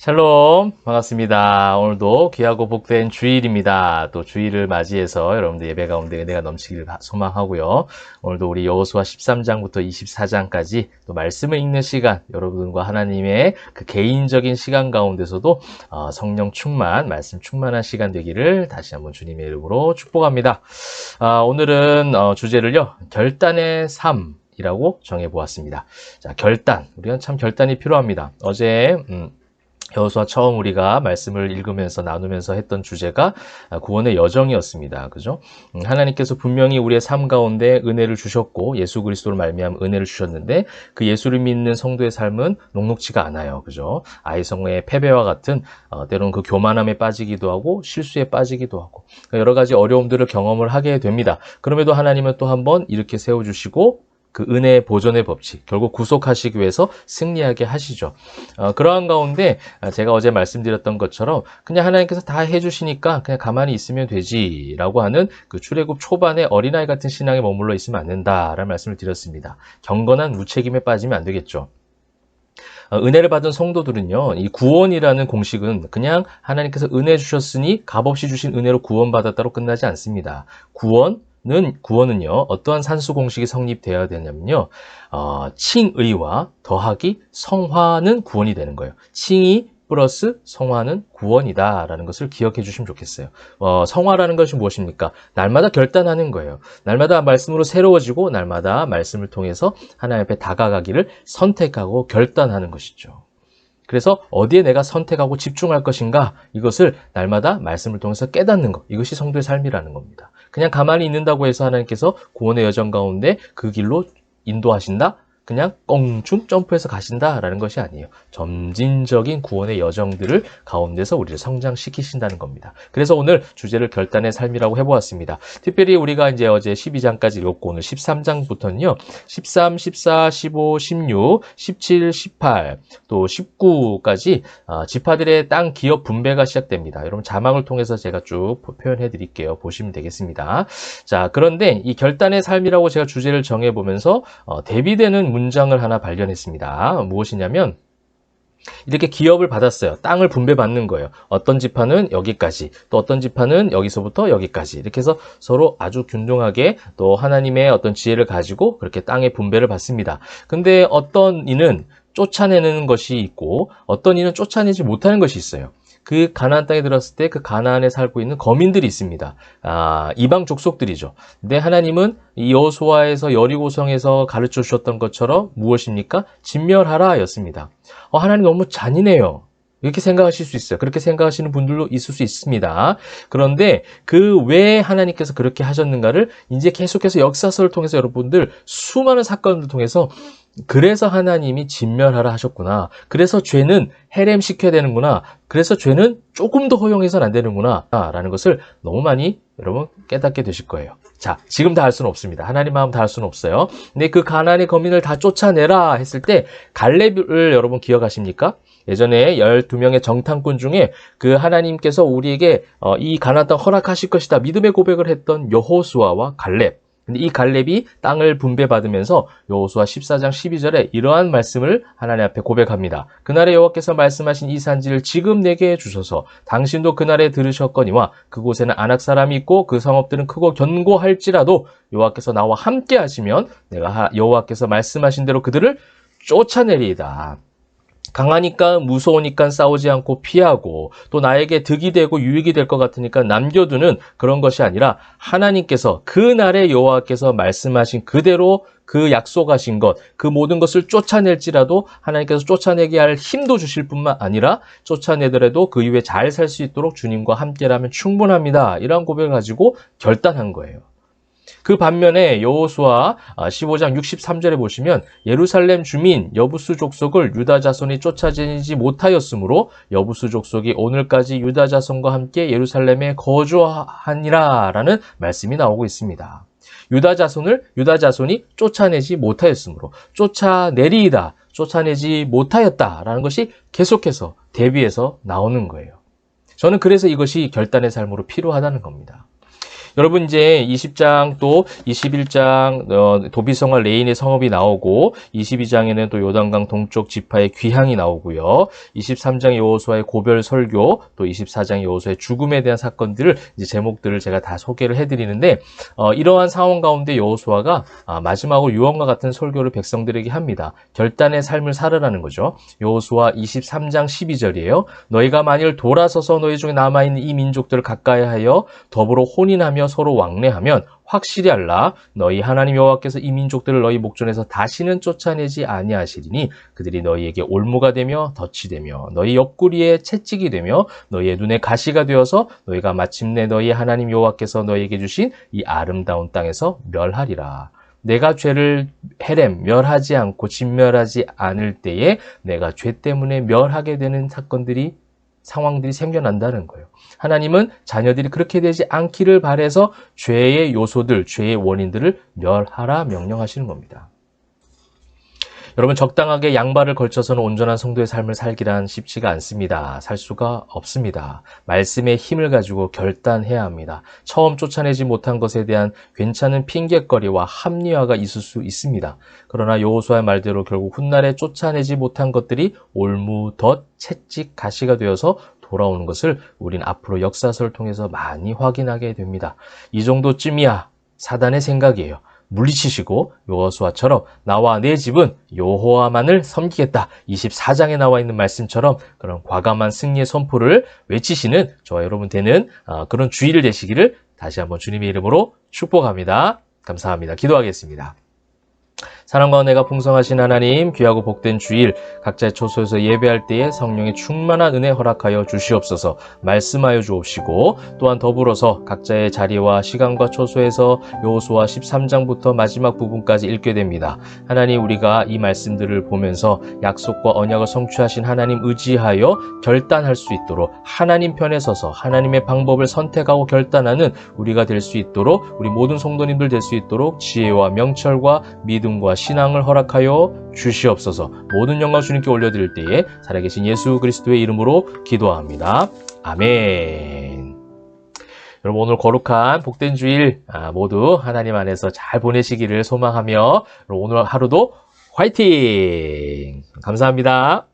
샬롬, 반갑습니다. 오늘도 귀하고 복된 주일입니다. 또 주일을 맞이해서 여러분들 예배 가운데 은혜가 넘치기를 소망하고요. 오늘도 우리 여호수아 13장부터 24장까지 또 말씀을 읽는 시간, 여러분과 하나님의 그 개인적인 시간 가운데서도 성령 충만, 말씀 충만한 시간 되기를 다시 한번 주님의 이름으로 축복합니다. 오늘은 주제를요, 결단의 삶이라고 정해보았습니다. 자, 결단. 우리가 참 결단이 필요합니다. 어제 여호수아 처음 우리가 말씀을 읽으면서 나누면서 했던 주제가 구원의 여정이었습니다. 그죠? 하나님께서 분명히 우리의 삶 가운데 은혜를 주셨고 예수 그리스도로 말미암아 은혜를 주셨는데 그 예수를 믿는 성도의 삶은 녹록지가 않아요. 그죠? 아이성의 패배와 같은 때로는 그 교만함에 빠지기도 하고 실수에 빠지기도 하고 여러 가지 어려움들을 경험을 하게 됩니다. 그럼에도 하나님은 또 한 번 이렇게 세워주시고 그 은혜의 보존의 법칙, 결국 구속하시기 위해서 승리하게 하시죠. 그러한 가운데 제가 어제 말씀드렸던 것처럼 그냥 하나님께서 다 해주시니까 그냥 가만히 있으면 되지라고 하는 그 출애굽 초반의 어린아이 같은 신앙에 머물러 있으면 안 된다라는 말씀을 드렸습니다. 경건한 무책임에 빠지면 안 되겠죠. 은혜를 받은 성도들은요, 이 구원이라는 공식은 그냥 하나님께서 은혜 주셨으니 값없이 주신 은혜로 구원받았다로 끝나지 않습니다. 구원은요, 어떠한 산수 공식이 성립되어야 되냐면요, 칭의와 더하기 성화는 구원이 되는 거예요. 칭의 플러스 성화는 구원이다라는 것을 기억해 주시면 좋겠어요. 성화라는 것이 무엇입니까? 날마다 결단하는 거예요. 날마다 말씀으로 새로워지고 날마다 말씀을 통해서 하나님 앞에 다가가기를 선택하고 결단하는 것이죠. 그래서 어디에 내가 선택하고 집중할 것인가, 이것을 날마다 말씀을 통해서 깨닫는 것, 이것이 성도의 삶이라는 겁니다. 그냥 가만히 있는다고 해서 하나님께서 구원의 여정 가운데 그 길로 인도하신다? 그냥 껑충 점프해서 가신다라는 것이 아니에요. 점진적인 구원의 여정들을 가운데서 우리를 성장시키신다는 겁니다. 그래서 오늘 주제를 결단의 삶이라고 해보았습니다. 특별히 우리가 이제 어제 12장까지 읽었고 오늘 13장부터는요. 13, 14, 15, 16, 17, 18, 또 19까지 지파들의 땅 기업 분배가 시작됩니다. 여러분 자막을 통해서 제가 쭉 표현해 드릴게요. 보시면 되겠습니다. 자, 그런데 이 결단의 삶이라고 제가 주제를 정해보면서 대비되는 문장을 하나 발견했습니다. 무엇이냐면 이렇게 기업을 받았어요. 땅을 분배받는 거예요. 어떤 지파는 여기까지, 또 어떤 지파는 여기서부터 여기까지 이렇게 해서 서로 아주 균등하게 또 하나님의 어떤 지혜를 가지고 그렇게 땅의 분배를 받습니다. 근데 어떤 이는 쫓아내는 것이 있고 어떤 이는 쫓아내지 못하는 것이 있어요. 그 가나안 땅에 들었을 때 그 가나안에 살고 있는 거민들이 있습니다. 이방 족속들이죠. 근데 하나님은 이 여호수아에서 여리고성에서 가르쳐 주셨던 것처럼 무엇입니까? 진멸하라 였습니다. 하나님 너무 잔인해요. 이렇게 생각하실 수 있어요. 그렇게 생각하시는 분들도 있을 수 있습니다. 그런데 그 왜 하나님께서 그렇게 하셨는가를 이제 계속해서 역사서를 통해서 여러분들 수많은 사건을 통해서 그래서 하나님이 진멸하라 하셨구나. 그래서 죄는 해렘시켜야 되는구나. 그래서 죄는 조금 더 허용해서는 안 되는구나. 라는 것을 너무 많이 여러분 깨닫게 되실 거예요. 자, 지금 다 할 수는 없습니다. 하나님 마음 다 할 수는 없어요. 근데 그 가나안의 거민을 다 쫓아내라 했을 때 갈렙을 여러분 기억하십니까? 예전에 12명의 정탐꾼 중에 그 하나님께서 우리에게 이 가나안 땅 허락하실 것이다. 믿음의 고백을 했던 여호수아와 갈렙. 근데 이 갈렙이 땅을 분배받으면서 여호수아 14장 12절에 이러한 말씀을 하나님 앞에 고백합니다. 그날에 여호와께서 말씀하신 이 산지를 지금 내게 주소서. 당신도 그날에 들으셨거니와 그곳에는 아낙 사람이 있고 그 성읍들은 크고 견고할지라도 여호와께서 나와 함께 하시면 내가 여호와께서 말씀하신 대로 그들을 쫓아내리이다. 강하니까 무서우니까 싸우지 않고 피하고 또 나에게 득이 되고 유익이 될 것 같으니까 남겨두는 그런 것이 아니라 하나님께서 그날에 여호와께서 말씀하신 그대로 그 약속하신 것, 그 모든 것을 쫓아낼지라도 하나님께서 쫓아내게 할 힘도 주실 뿐만 아니라 쫓아내더라도 그 이후에 잘 살 수 있도록 주님과 함께라면 충분합니다. 이러한 고백을 가지고 결단한 거예요. 그 반면에 여호수아 15장 63절에 보시면 예루살렘 주민 여부수 족속을 유다 자손이 쫓아내지 못하였으므로 여부수 족속이 오늘까지 유다 자손과 함께 예루살렘에 거주하니라 라는 말씀이 나오고 있습니다. 유다 자손이 쫓아내지 못하였으므로 쫓아내리이다, 쫓아내지 못하였다라는 것이 계속해서 대비해서 나오는 거예요. 저는 그래서 이것이 결단의 삶으로 필요하다는 겁니다. 여러분 이제 20장 또 21장 도비성과 레인의 성읍이 나오고 22장에는 또 요단강 동쪽 지파의 귀향이 나오고요. 23장 여호수아의 고별 설교 또 24장 여호수아의 죽음에 대한 사건들을 이제 제목들을 제가 다 소개를 해드리는데 이러한 상황 가운데 여호수아가 마지막으로 유언과 같은 설교를 백성들에게 합니다. 결단의 삶을 살으라는 거죠. 여호수아 23장 12절이에요. 너희가 만일 돌아서서 너희 중에 남아있는 이 민족들을 가까이 하여 더불어 혼인하며 서로 왕래하면 확실히 알라 너희 하나님 여호와께서 이 민족들을 너희 목전에서 다시는 쫓아내지 아니하시리니 그들이 너희에게 올무가 되며 덫이 되며 너희 옆구리에 채찍이 되며 너희의 눈에 가시가 되어서 너희가 마침내 너희 하나님 여호와께서 너희에게 주신 이 아름다운 땅에서 멸하리라. 내가 죄를 헤렘 멸하지 않고 진멸하지 않을 때에 내가 죄 때문에 멸하게 되는 상황들이 생겨난다는 거예요. 하나님은 자녀들이 그렇게 되지 않기를 바라서 죄의 요소들, 죄의 원인들을 멸하라 명령하시는 겁니다. 여러분 적당하게 양발을 걸쳐서는 온전한 성도의 삶을 살기란 쉽지가 않습니다. 살 수가 없습니다. 말씀의 힘을 가지고 결단해야 합니다. 처음 쫓아내지 못한 것에 대한 괜찮은 핑계거리와 합리화가 있을 수 있습니다. 그러나 여호수아의 말대로 결국 훗날에 쫓아내지 못한 것들이 올무, 덫, 채찍, 가시가 되어서 돌아오는 것을 우린 앞으로 역사서를 통해서 많이 확인하게 됩니다. 이 정도쯤이야 사단의 생각이에요. 물리치시고 여호수아처럼 나와 내 집은 여호와만을 섬기겠다. 24장에 나와 있는 말씀처럼 그런 과감한 승리의 선포를 외치시는 저와 여러분 되는 그런 주의를 되시기를 다시 한번 주님의 이름으로 축복합니다. 감사합니다. 기도하겠습니다. 사랑과 은혜가 풍성하신 하나님, 귀하고 복된 주일 각자의 초소에서 예배할 때에 성령의 충만한 은혜 허락하여 주시옵소서. 말씀하여 주옵시고 또한 더불어서 각자의 자리와 시간과 초소에서 여호수아 13장부터 마지막 부분까지 읽게 됩니다. 하나님, 우리가 이 말씀들을 보면서 약속과 언약을 성취하신 하나님 의지하여 결단할 수 있도록 하나님 편에 서서 하나님의 방법을 선택하고 결단하는 우리가 될 수 있도록 우리 모든 성도님들 될 수 있도록 지혜와 명철과 믿음과 신앙을 허락하여 주시옵소서. 모든 영광 주님께 올려드릴 때에 살아계신 예수 그리스도의 이름으로 기도합니다. 아멘. 여러분 오늘 거룩한 복된 주일 모두 하나님 안에서 잘 보내시기를 소망하며 오늘 하루도 화이팅! 감사합니다.